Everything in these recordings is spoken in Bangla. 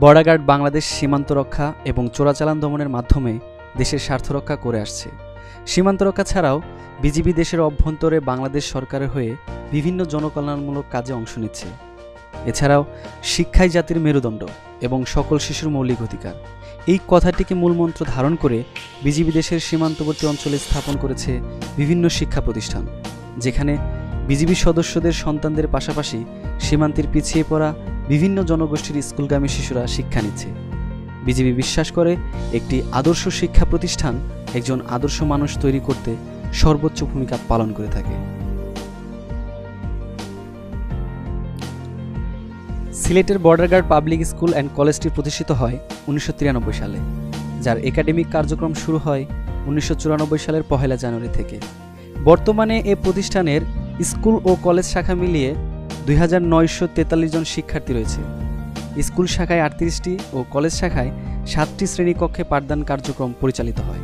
বর্ডার গার্ড বাংলাদেশ সীমান্ত রক্ষা এবং চোরাচালান দমনের মাধ্যমে দেশের স্বার্থ রক্ষা করে আসছে। সীমান্ত রক্ষা ছাড়াও বিজিবি দেশের অভ্যন্তরে বাংলাদেশ সরকারের হয়ে বিভিন্ন জনকল্যাণমূলক কাজে অংশ নিচ্ছে। এছাড়াও শিক্ষাই জাতির মেরুদণ্ড এবং সকল শিশুর মৌলিক অধিকার, এই কথাটিকে মূলমন্ত্র ধারণ করে বিজিবি দেশের সীমান্তবর্তী অঞ্চলে স্থাপন করেছে বিভিন্ন শিক্ষা প্রতিষ্ঠান, যেখানে বিজিবি সদস্যদের সন্তানদের পাশাপাশি সীমান্তের পিছিয়ে পড়া বিভিন্ন জনগোষ্ঠীর স্কুলগামী শিশুরা শিক্ষা নিচ্ছে। বিজিবি বিশ্বাস করে একটি আদর্শ শিক্ষা প্রতিষ্ঠান একজন আদর্শ মানুষ তৈরি করতে সর্বোচ্চ ভূমিকা পালন করে থাকে। সিলেটের border guard public school and কলেজটি প্রতিষ্ঠিত হয় 1993 সালে, যার একাডেমিক কার্যক্রম শুরু হয় 1994 সালের 1 জানুয়ারি থেকে। বর্তমানে এ প্রতিষ্ঠানের স্কুল ও কলেজ শাখা মিলিয়ে 2943 জন শিক্ষার্থী রয়েছে। স্কুল শাখায় 38টি ও কলেজ শাখায় 7টি শ্রেণীকক্ষে পাঠদান কার্যক্রম পরিচালিত হয়।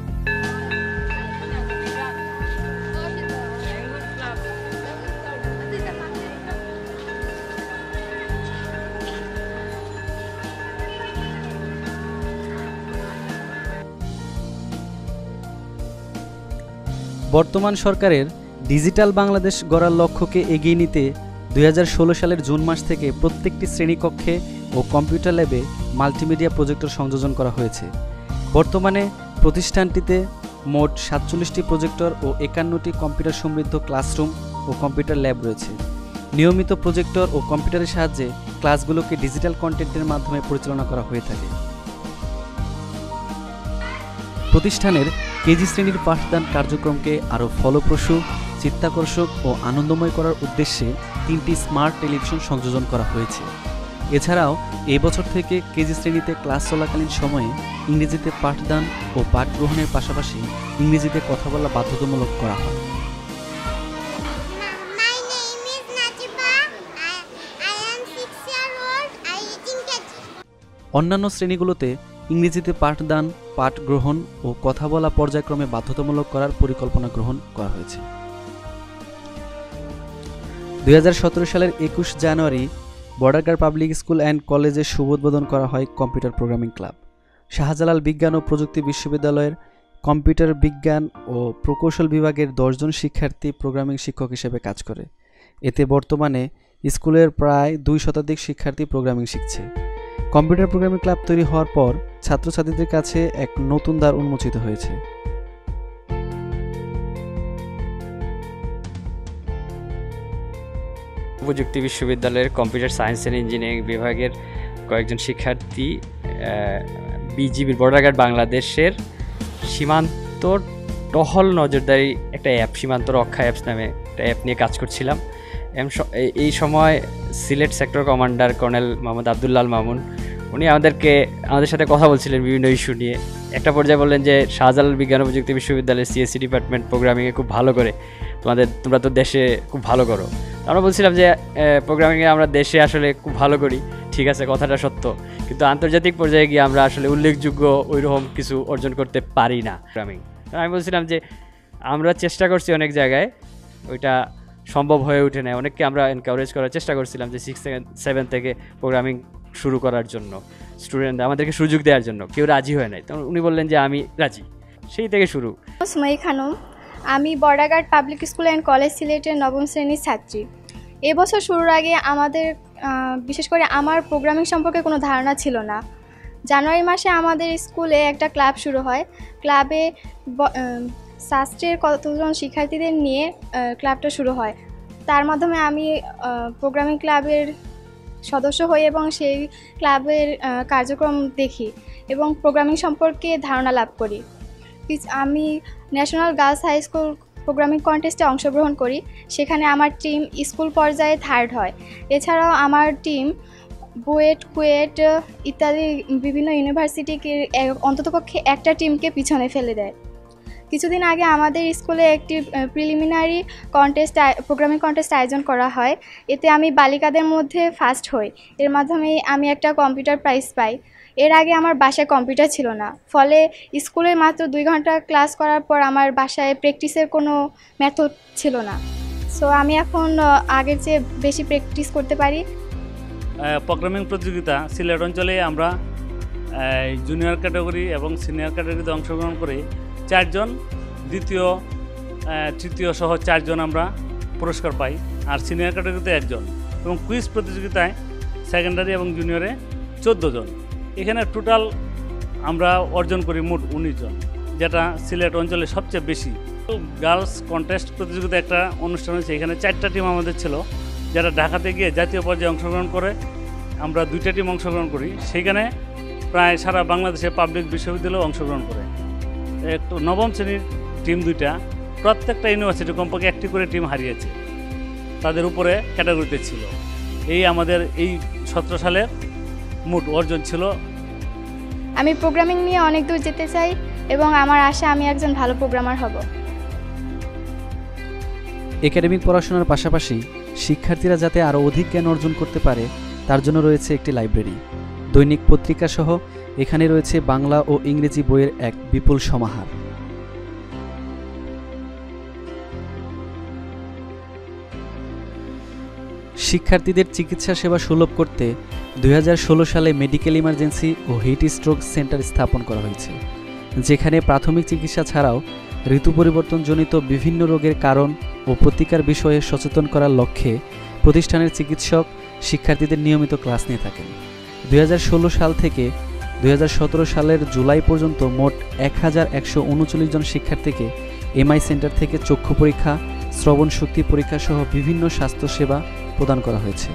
বর্তমান সরকারের ডিজিটাল বাংলাদেশ গড়ার লক্ষ্যকে এগিয়ে নিতে 2016 সালের জুন মাস থেকে প্রত্যেকটি শ্রেণীকক্ষে ও কম্পিউটার ল্যাবে মাল্টিমিডিয়া প্রজেক্টর সংযোজন করা হয়েছে। বর্তমানে প্রতিষ্ঠানটিতে মোট 47টি প্রজেক্টর ও 51টি কম্পিউটার সমৃদ্ধ ক্লাসরুম ও কম্পিউটার ল্যাব রয়েছে। নিয়মিত প্রজেক্টর ও কম্পিউটারের সাহায্যে ক্লাসগুলোকে ডিজিটাল কন্টেন্টের মাধ্যমে পরিচালনা করা হয়ে থাকে। প্রতিষ্ঠানের কেজি শ্রেণীর পাঠদান কার্যক্রমকে আরও ফলপ্রসূ, চিত্তাকর্ষক ও আনন্দময় করার উদ্দেশ্যে 3টি স্মার্ট টেলিভিশন সংযোজন করা হয়েছে। এছাড়াও এই বছর থেকে কেজি শ্রেণীতে ক্লাস চলাকালীন সময়ে ইংরেজিতে পাঠদান ও পাঠ গ্রহণের পাশাপাশি ইংরেজিতে কথা বলা বাধ্যতামূলক করা হয়। অন্যান্য শ্রেণীগুলোতে ইংরেজিতে পাঠদান, পাঠ গ্রহণ ও কথা বলা পর্যায়ক্রমে বাধ্যতামূলক করার পরিকল্পনা গ্রহণ করা হয়েছে। 2017 সালের 21 জানুয়ারি border guard public school and কলেজের শুভ উদ্বোধন করা হয় কম্পিউটার প্রোগ্রামিং ক্লাব। শাহজালাল বিজ্ঞান ও প্রযুক্তি বিশ্ববিদ্যালয়ের কম্পিউটার বিজ্ঞান ও প্রকৌশল বিভাগের 10 জন শিক্ষার্থী প্রোগ্রামিং শিক্ষক হিসেবে কাজ করে। এতে বর্তমানে স্কুলের প্রায় 2 শতাধিক শিক্ষার্থী প্রোগ্রামিং শিখছে। কম্পিউটার প্রোগ্রামিং ক্লাব তৈরি হওয়ার পর ছাত্রছাত্রীদের কাছে এক নতুন দ্বার উন্মোচিত হয়েছে। প্রযুক্তি বিশ্ববিদ্যালয়ের কম্পিউটার সায়েন্স অ্যান্ড ইঞ্জিনিয়ারিং বিভাগের কয়েকজন শিক্ষার্থী বিজিবির বর্ডার গার্ড বাংলাদেশের সীমান্ত টহল নজরদারি একটা অ্যাপ, সীমান্ত রক্ষা অ্যাপস নামে একটা অ্যাপ নিয়ে কাজ করছিলাম। এই সময় Sylhet sector commander colonel Mohammad Abdullal Mamun উনি আমাদের সাথে কথা বলছিলেন বিভিন্ন ইস্যু নিয়ে। একটা পর্যায়ে বললেন যে শাহজালাল বিজ্ঞান ও প্রযুক্তি বিশ্ববিদ্যালয়ের সিএসসি ডিপার্টমেন্ট প্রোগ্রামিংয়ে খুব ভালো করে, তোমরা তো দেশে খুব ভালো করো। আমরা বলছিলাম যে প্রোগ্রামিংয়ে আমরা দেশে আসলে খুব ভালো করি, ঠিক আছে, কথাটা সত্য, কিন্তু আন্তর্জাতিক পর্যায়ে গিয়ে আমরা আসলে উল্লেখযোগ্য ওইরকম কিছু অর্জন করতে পারি না প্রোগ্রামিং। আমি বলছিলাম যে আমরা চেষ্টা করছি অনেক জায়গায়, ওইটা সম্ভব হয়ে ওঠে না। অনেককে আমরা এনকারেজ করার চেষ্টা করছিলাম যে 6-7 থেকে প্রোগ্রামিং শুরু করার জন্য, স্টুডেন্ট আমাদেরকে সুযোগ দেওয়ার জন্য, কেউ রাজি হয় নাই। তখন উনি বললেন যে আমি রাজি, সেই থেকে শুরু। সুমাই খানম, আমি border guard public school and college সিলেটের 9ম শ্রেণীর ছাত্রী। এবছর শুরুর আগে আমাদের বিশেষ করে আমার প্রোগ্রামিং সম্পর্কে কোনো ধারণা ছিল না। জানুয়ারি মাসে আমাদের স্কুলে একটা ক্লাব শুরু হয়। ক্লাবে শাস্ত্রের কতজন শিক্ষার্থীদের নিয়ে ক্লাবটা শুরু হয়। তার মাধ্যমে আমি প্রোগ্রামিং ক্লাবের সদস্য হই এবং সেই ক্লাবের কার্যক্রম দেখি এবং প্রোগ্রামিং সম্পর্কে ধারণা লাভ করি। আমি national girls high school programming কন্টেস্টে অংশগ্রহণ করি। সেখানে আমার টিম স্কুল পর্যায়ে 3rd হয়। এছাড়াও আমার টিম বুয়েট, কুয়েট ইত্যাদি বিভিন্ন ইউনিভার্সিটিকে অন্ততপক্ষে একটা টিমকে পিছনে ফেলে দেয়। কিছুদিন আগে আমাদের স্কুলে একটি প্রিলিমিনারি প্রোগ্রামিং কন্টেস্ট আয়োজন করা হয়। এতে আমি বালিকাদের মধ্যে ফার্স্ট হই। এর মাধ্যমে আমি একটা কম্পিউটার প্রাইজ পাই। এর আগে আমার বাসায় কম্পিউটার ছিল না, ফলে স্কুলে মাত্র 2 ঘন্টা ক্লাস করার পর আমার বাসায় প্র্যাকটিসের কোনো মেথড ছিল না। সো আমি এখন আগের চেয়ে বেশি প্র্যাকটিস করতে পারি। প্রোগ্রামিং প্রতিযোগিতা সিলেট অঞ্চলে আমরা জুনিয়র ক্যাটাগরি এবং সিনিয়র ক্যাটাগরিতে অংশগ্রহণ করে 4 জন, দ্বিতীয় তৃতীয় সহ 4 জন আমরা পুরস্কার পাই, আর সিনিয়র ক্যাটাগরিতে 1 জন, এবং কুইজ প্রতিযোগিতায় সেকেন্ডারি এবং জুনিয়রে 14 জন। এখানে টোটাল আমরা অর্জন করি মোট 19 জন, যেটা সিলেট অঞ্চলে সবচেয়ে বেশি। গার্লস কন্টেস্ট প্রতিযোগিতা একটা অনুষ্ঠান হয়েছে, এখানে 4টা টিম আমাদের ছিল, যারা ঢাকাতে গিয়ে জাতীয় পর্যায়ে অংশগ্রহণ করে। আমরা 2টা টিম অংশগ্রহণ করি, সেখানে প্রায় সারা বাংলাদেশে পাবলিক বিশ্ববিদ্যালয়ে অংশগ্রহণ করে। একটু নবম শ্রেণীর টিম 2টা, প্রত্যেকটা ইউনিভার্সিটি কমপক্ষে 1টি করে টিম হারিয়েছে, তাদের উপরে ক্যাটাগরিতে ছিল। এই আমাদের এই 17 সালের মোট অর্জন ছিল। আমি প্রোগ্রামিং নিয়ে অনেক দূর যেতে চাই এবং আমার আশা আমি একজন ভালো প্রোগ্রামার হব। একাডেমিক পড়াশোনার পাশাপাশি শিক্ষার্থীরা যাতে আরও অধিক জ্ঞান অর্জন করতে পারে তার জন্য রয়েছে একটি লাইব্রেরি, দৈনিক পত্রিকা সহ এখানে রয়েছে বাংলা ও ইংরেজি বইয়ের এক বিপুল সমাহার। শিক্ষার্থীদের চিকিৎসা সেবা সুলভ করতে 2016 সালে মেডিকেল ইমার্জেন্সি ও হিট স্ট্রোক সেন্টার স্থাপন করা হয়েছে, যেখানে প্রাথমিক চিকিৎসা ছাড়াও ঋতু পরিবর্তনজনিত বিভিন্ন রোগের কারণ ও প্রতিকার বিষয়ে সচেতন করার লক্ষ্যে প্রতিষ্ঠানের চিকিৎসক শিক্ষার্থীদের নিয়মিত ক্লাস নিয়ে থাকেন। 2016 সাল থেকে 2017 সালের জুলাই পর্যন্ত মোট 1139 জন শিক্ষার্থীকে এমআই সেন্টার থেকে চক্ষু পরীক্ষা, শ্রবণ শক্তি পরীক্ষা সহ বিভিন্ন স্বাস্থ্যসেবা প্রদান করা হয়েছে।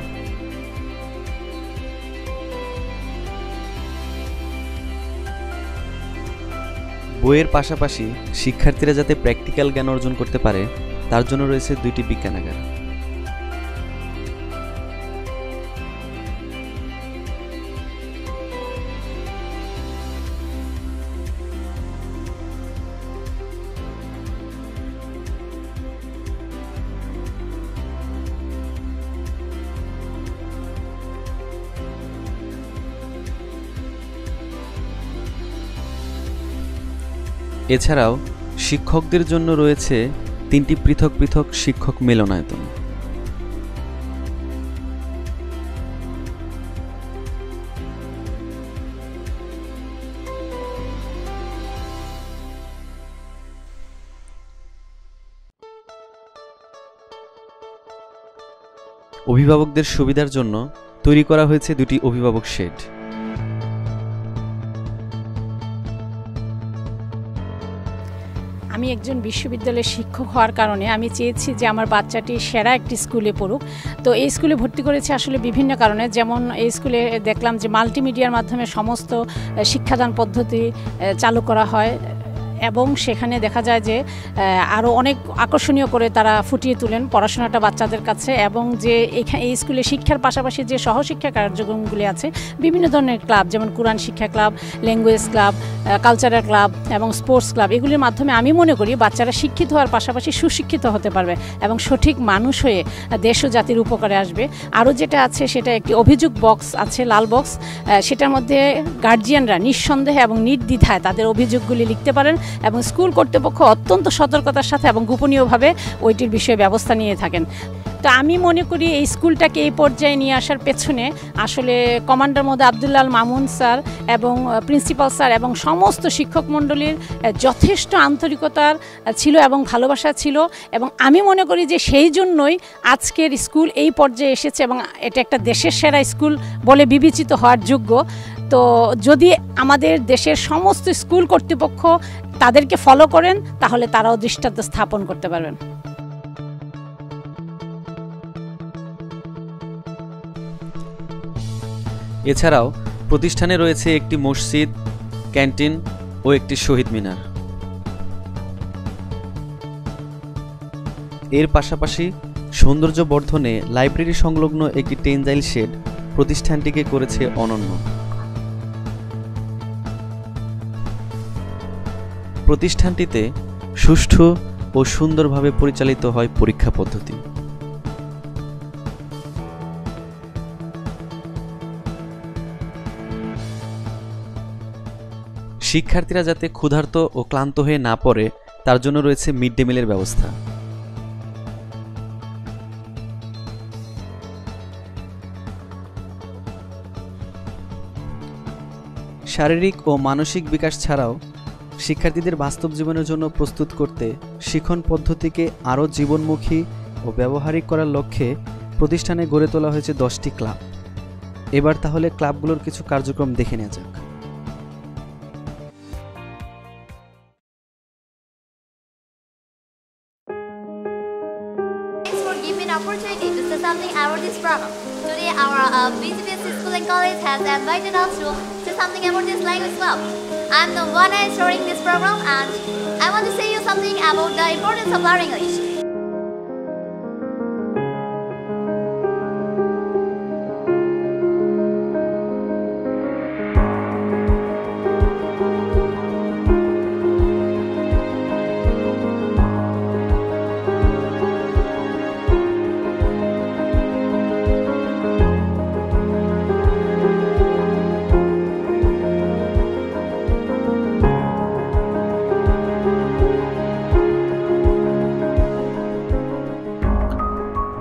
বইয়ের পাশাপাশি শিক্ষার্থীরা যাতে প্র্যাকটিক্যাল জ্ঞান অর্জন করতে পারে তার জন্য রয়েছে 2টি বিজ্ঞানাগার। এছাড়াও শিক্ষকদের জন্য রয়েছে 3টি পৃথক পৃথক শিক্ষক মিলনায়তন। অভিভাবকদের সুবিধার জন্য তৈরি করা হয়েছে 2টি অভিভাবক শেড। আমি একজন বিশ্ববিদ্যালয়ের শিক্ষক হওয়ার কারণে আমি চেয়েছি যে আমার বাচ্চাটি সেরা একটি স্কুলে পড়ুক। তো এই স্কুলে ভর্তি করেছি আসলে বিভিন্ন কারণে, যেমন এই স্কুলে দেখলাম যে মাল্টিমিডিয়ার মাধ্যমে সমস্ত শিক্ষাদান পদ্ধতি চালু করা হয় এবং সেখানে দেখা যায় যে আরও অনেক আকর্ষণীয় করে তারা ফুটিয়ে তোলেন পড়াশোনাটা বাচ্চাদের কাছে, এবং যে এই স্কুলে শিক্ষার পাশাপাশি যে সহশিক্ষা কার্যক্রমগুলি আছে, বিভিন্ন ধরনের ক্লাব, যেমন কোরআন শিক্ষা club, language club, cultural club এবং স্পোর্টস ক্লাব, এগুলির মাধ্যমে আমি মনে করি বাচ্চারা শিক্ষিত হওয়ার পাশাপাশি সুশিক্ষিত হতে পারবে এবং সঠিক মানুষ হয়ে দেশ ও জাতির উপকারে আসবে। আরও যেটা আছে সেটা একটি অভিযোগ বক্স আছে, লাল বক্স, সেটার মধ্যে গার্জিয়ানরা নিঃসন্দেহে এবং নির্দ্বিধায় তাদের অভিযোগগুলি লিখতে পারেন এবং স্কুল কর্তৃপক্ষ অত্যন্ত সতর্কতার সাথে এবং গোপনীয়ভাবে ওইটির বিষয়ে ব্যবস্থা নিয়ে থাকেন। তো আমি মনে করি এই স্কুলটাকে এই পর্যায়ে নিয়ে আসার পেছনে আসলে কমান্ডার মোহাম্মদ আব্দুল্লাহ মামুন স্যার এবং প্রিন্সিপাল স্যার এবং সমস্ত শিক্ষক মণ্ডলীর যথেষ্ট আন্তরিকতার ছিল এবং ভালোবাসা ছিল, এবং আমি মনে করি যে সেই জন্যই আজকের স্কুল এই পর্যায়ে এসেছে এবং এটা একটা দেশের সেরা স্কুল বলে বিবেচিত হওয়ার যোগ্য। তো যদি আমাদের দেশের সমস্ত স্কুল কর্তৃপক্ষ তাদেরকে ফলো করেন তাহলে তারাও দৃষ্টান্ত স্থাপন করতে পারবেন। এছাড়াও প্রতিষ্ঠানে রয়েছে একটি মসজিদ, ক্যান্টিন ও একটি শহীদ মিনার। এর পাশাপাশি সৌন্দর্য বর্ধনে লাইব্রেরি সংলগ্ন একটি টেনজাইল শেড প্রতিষ্ঠানটিকে করেছে অনন্য। প্রতিষ্ঠানটিতে সুষ্ঠু ও সুন্দরভাবে পরিচালিত হয় পরীক্ষা পদ্ধতি। শিক্ষার্থীরা যাতে ক্ষুধার্ত ও ক্লান্ত হয়ে না পড়ে তার জন্য রয়েছে মিড ডে মিলের ব্যবস্থা। শারীরিক ও মানসিক বিকাশ ছাড়াও শিক্ষার্থীদের বাস্তব জীবনের জন্য প্রস্তুত করতে শিক্ষণ পদ্ধতিকে আরও জীবনমুখী ও ব্যবহারিক করার লক্ষ্যে প্রতিষ্ঠানে গড়ে তোলা হয়েছে 10টি ক্লাব। এবার তাহলে ক্লাবগুলোর কিছু কার্যক্রম দেখে নেওয়া যাক। Thanks for giving me an opportunity to say something about this program. Today our BGPSC School and College has invited us to say something about this language club. I'm the one starting this program and I want to say you something about the importance of learning English.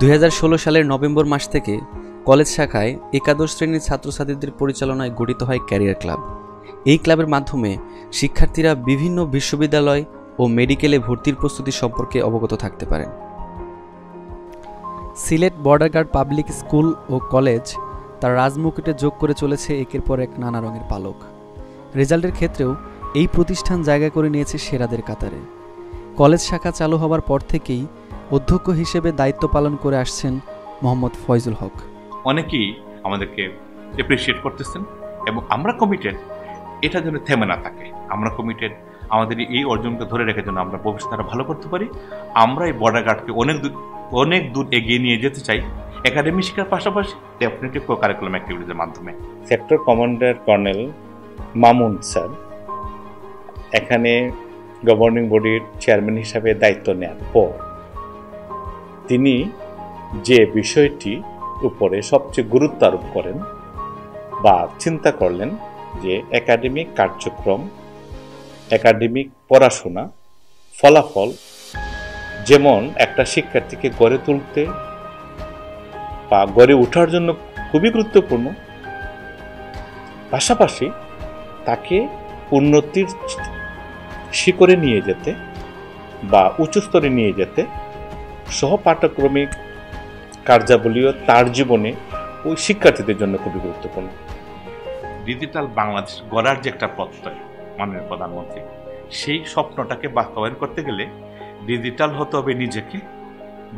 2016 সালের নভেম্বর মাস থেকে কলেজ শাখায় একাদশ শ্রেণীর ছাত্রছাত্রীদের পরিচালনায় গঠিত হয় ক্যারিয়ার ক্লাব। এই ক্লাবের মাধ্যমে শিক্ষার্থীরা বিভিন্ন বিশ্ববিদ্যালয় ও মেডিকেলে ভর্তির প্রস্তুতি সম্পর্কে অবগত থাকতে পারেন। Sylhet border guard public school ও কলেজ তার রাজমুকুটে যোগ করে চলেছে একের পর এক নানা রঙের পালক। রেজাল্টের ক্ষেত্রেও এই প্রতিষ্ঠান জায়গা করে নিয়েছে সেরাদের কাতারে। কলেজ শাখা চালু হওয়ার পর থেকেই অধ্যক্ষ হিসেবে দায়িত্ব পালন করে আসছেন মোহাম্মদ ফয়জুল হক। অনেকেই আমাদেরকে অ্যাপ্রিসিয়েট করতেছেন এবং আমরা কমিটেড এটা যেন থেমে না থাকে। আমরা কমিটেড আমাদের এই অর্জনকে ধরে রেখে যেন আমরা ভবিষ্যতে আরো ভালো করতে পারি। আমরা এই বর্ডার গার্ডকে অনেক দূর এগিয়ে নিয়ে যেতে চাই একাডেমি শিক্ষার পাশাপাশি ডেফিনেটলি কো কারিকুলাম অ্যাক্টিভিটিজের মাধ্যমে। Sector commander colonel Mamun sir এখানে গভর্নিং বডির চেয়ারম্যান হিসাবে দায়িত্ব নেওয়ার পর তিনি যে বিষয়টি উপরে সবচেয়ে গুরুত্ব আরোপ করেন বা চিন্তা করলেন যে একাডেমিক কার্যক্রম, একাডেমিক পড়াশোনা, ফলাফল যেমন একটা শিক্ষার্থীকে গড়ে তুলতে বা গড়ে ওঠার জন্য খুবই গুরুত্বপূর্ণ, পাশাপাশি তাকে উন্নতির শিখরে নিয়ে যেতে বা উচ্চ স্তরে নিয়ে যেতে সহপাঠক্রমিক কার্যাবলীও তার জীবনে ওই শিক্ষার্থীদের জন্য খুবই গুরুত্বপূর্ণ। ডিজিটাল বাংলাদেশ গড়ার যে একটা প্রত্যয় মাননীয় প্রধানমন্ত্রী, সেই স্বপ্নটাকে বাস্তবায়ন করতে গেলে ডিজিটাল হতে হবে নিজেকে,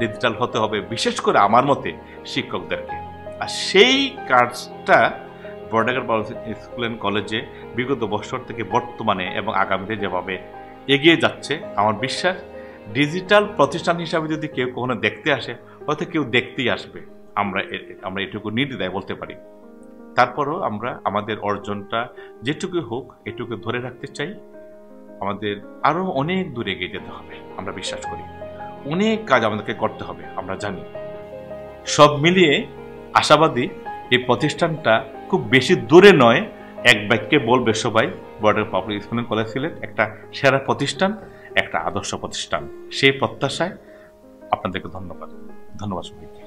ডিজিটাল হতে হবে বিশেষ করে আমার মতে শিক্ষকদেরকে। আর সেই কাজটা বর্ডার গার্ড স্কুল অ্যান্ড কলেজে বিগত বছর থেকে বর্তমানে এবং আগামীতে যেভাবে এগিয়ে যাচ্ছে, আমার বিশ্বাস ডিজিটাল প্রতিষ্ঠান হিসাবে যদি কেউ কখনো দেখতে আসে হয়তো কেউ দেখতেই আসবে। আমরা এটুকু নির্দ্বিধায় বলতে পারি। তারপরও আমরা আমাদের অর্জনটা যেটুকু হোক এটুকু ধরে রাখতে চাই। আমাদের আরো অনেক দূরে এগিয়ে যেতে হবে, আমরা বিশ্বাস করি। অনেক কাজ আমাদেরকে করতে হবে, আমরা জানি। সব মিলিয়ে আশাবাদী এই প্রতিষ্ঠানটা খুব বেশি দূরে নয়, এক বাক্যে বলবে সবাই border public school and college Sylhet একটা সেরা প্রতিষ্ঠান, একটা আদর্শ প্রতিষ্ঠান। সেই প্রত্যাশায় আপনাদেরকে ধন্যবাদ সবাইকে।